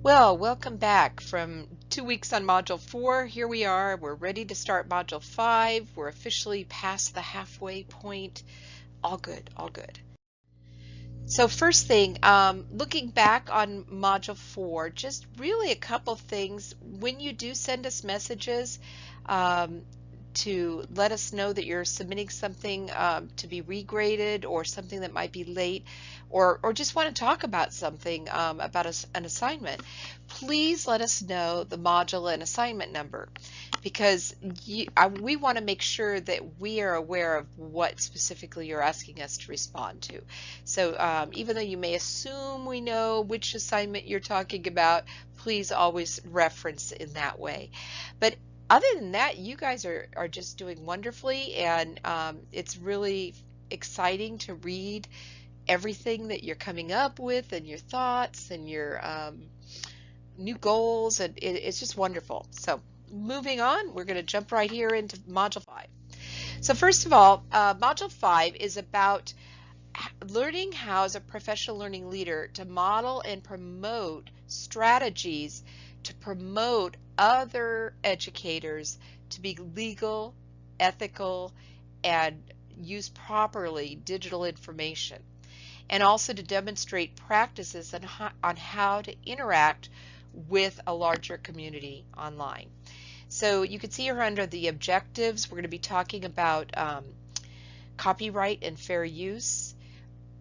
Well, welcome back from 2 weeks on Module 4. Here we are. We're ready to start Module 5. We're officially past the halfway point. All good, all good. So first thing, looking back on Module 4, just really a couple things. When you do send us messages, to let us know that you're submitting something to be regraded or something that might be late, or just want to talk about something about an assignment, please let us know the module and assignment number, because we want to make sure that we are aware of what specifically you're asking us to respond to. So even though you may assume we know which assignment you're talking about, please always reference in that way. But other than that, you guys are just doing wonderfully, and it's really exciting to read everything that you're coming up with and your thoughts and your new goals, and it's just wonderful. So moving on, we're going to jump right here into Module 5. So first of all, Module 5 is about learning how, as a professional learning leader, to model and promote strategies to promote other educators to be legal, ethical, and use properly digital information, and also to demonstrate practices on how to interact with a larger community online. So you can see here under the objectives, we're going to be talking about copyright and fair use,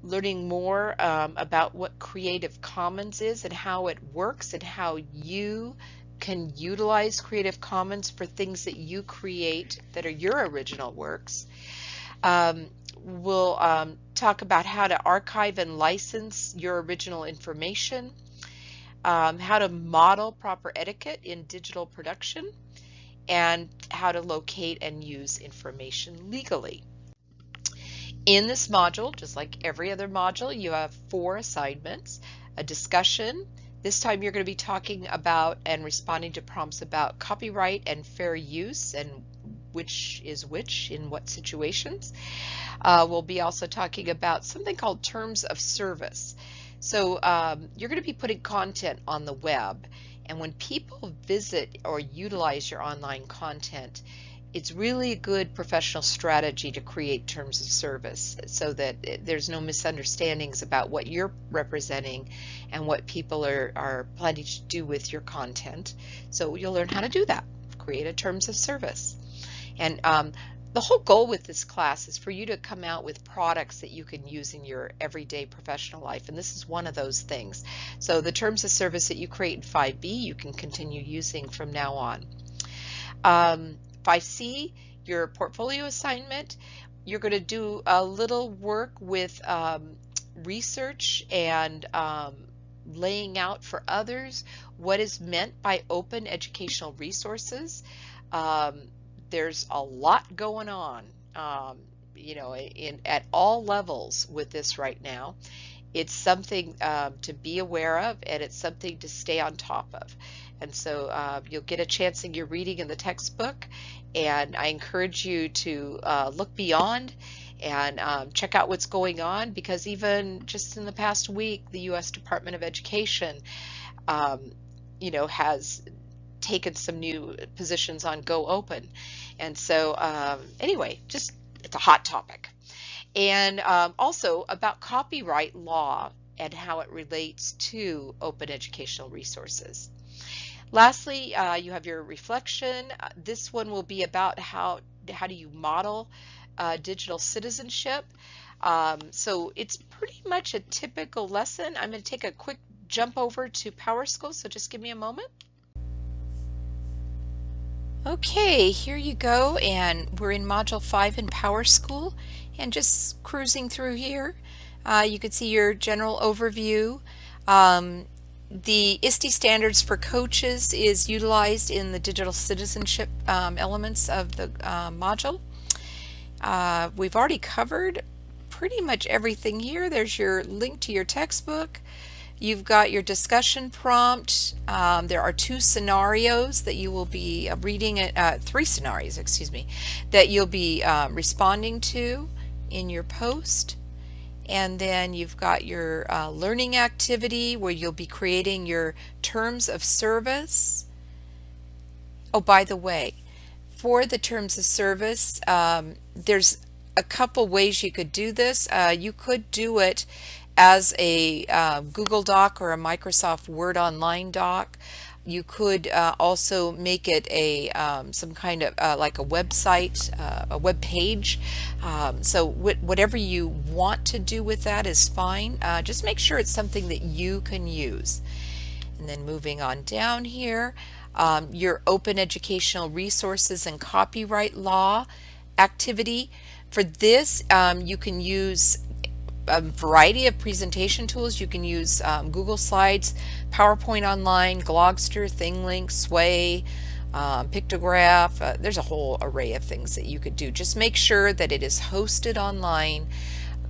learning more about what Creative Commons is and how it works and how you can utilize Creative Commons for things that you create that are your original works. We'll talk about how to archive and license your original information, how to model proper etiquette in digital production, and how to locate and use information legally. In this module, just like every other module, you have 4 assignments: a discussion. This time you're going to be talking about and responding to prompts about copyright and fair use and which is which in what situations. We'll be also talking about something called terms of service. So you're going to be putting content on the web, and when people visit or utilize your online content, it's really a good professional strategy to create terms of service so that there's no misunderstandings about what you're representing and what people are planning to do with your content. So you'll learn how to do that, create a terms of service. And the whole goal with this class is for you to come out with products that you can use in your everyday professional life, and this is one of those things. So the terms of service that you create in 5B, you can continue using from now on. 5C, your portfolio assignment, you're going to do a little work with research and laying out for others what is meant by open educational resources. There's a lot going on, at all levels with this right now. It's something to be aware of, and it's something to stay on top of. And so you'll get a chance in your reading in the textbook, and I encourage you to look beyond and check out what's going on, because even just in the past week, the U.S. Department of Education, has taken some new positions on Go Open. And so anyway, just it's a hot topic. And also about copyright law and how it relates to open educational resources. Lastly, you have your reflection. This one will be about how do you model digital citizenship. So it's pretty much a typical lesson. I'm going to take a quick jump over to PowerSchool, so just give me a moment. Okay, here you go, and we're in Module 5 in PowerSchool, and just cruising through here. You can see your general overview. The ISTE standards for coaches is utilized in the digital citizenship elements of the module. We've already covered pretty much everything here. There's your link to your textbook. You've got your discussion prompt. There are 2 scenarios that you will be reading, 3 scenarios, excuse me, that you'll be responding to in your post. And then you've got your learning activity where you'll be creating your terms of service. Oh, by the way, for the terms of service, there's a couple ways you could do this. You could do it as a Google Doc or a Microsoft Word Online doc. You could also make it a some kind of like a website, a web page. So whatever you want to do with that is fine. Just make sure it's something that you can use. And then moving on down here, your open educational resources and copyright law activity. For this, you can use a variety of presentation tools. You can use Google Slides, PowerPoint Online, Glogster, ThingLink, Sway, Pictograph. There's a whole array of things that you could do. Just make sure that it is hosted online,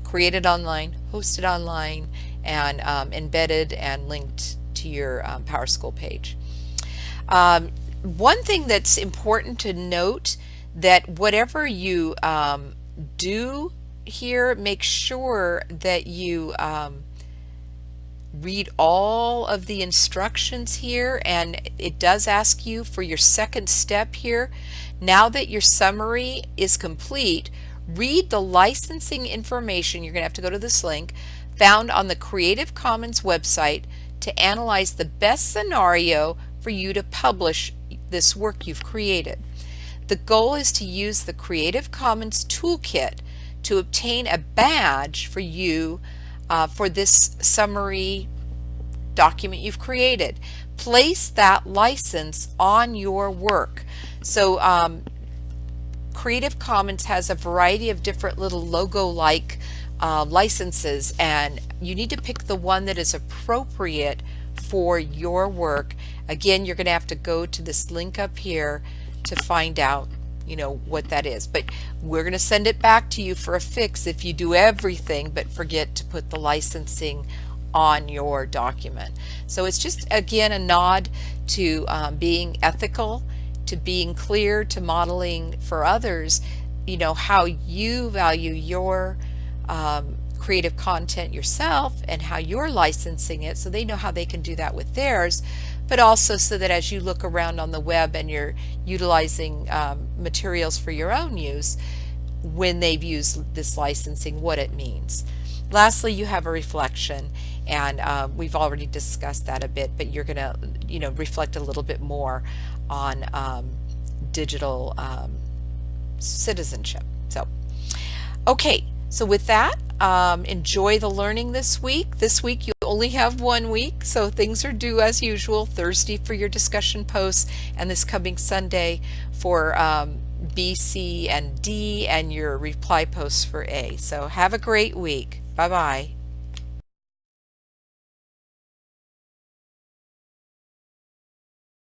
created online, hosted online, and embedded and linked to your PowerSchool page. One thing that's important to note, that whatever you do here, make sure that you read all of the instructions here, and it does ask you for your second step here. Now that your summary is complete, read the licensing information. You're going to have to go to this link found on the Creative Commons website to analyze the best scenario for you to publish this work you've created. The goal is to use the Creative Commons toolkit to obtain a badge for you for this summary document you've created. Place that license on your work. So Creative Commons has a variety of different little logo-like licenses, and you need to pick the one that is appropriate for your work. Again, you're going to have to go to this link up here to find out, you know, what that is. But we're going to send it back to you for a fix if you do everything but forget to put the licensing on your document. So it's just, again, a nod to being ethical, to being clear, to modeling for others, you know, how you value your creative content yourself and how you're licensing it, so they know how they can do that with theirs, but also so that as you look around on the web and you're utilizing materials for your own use, when they've used this licensing, what it means. Lastly, you have a reflection, and we've already discussed that a bit, but you're going to, you know, reflect a little bit more on digital citizenship. So, okay. So with that, enjoy the learning this week. This week you only have 1 week, so things are due as usual. Thursday for your discussion posts, and this coming Sunday for B, C, and D, and your reply posts for A. So have a great week. Bye-bye.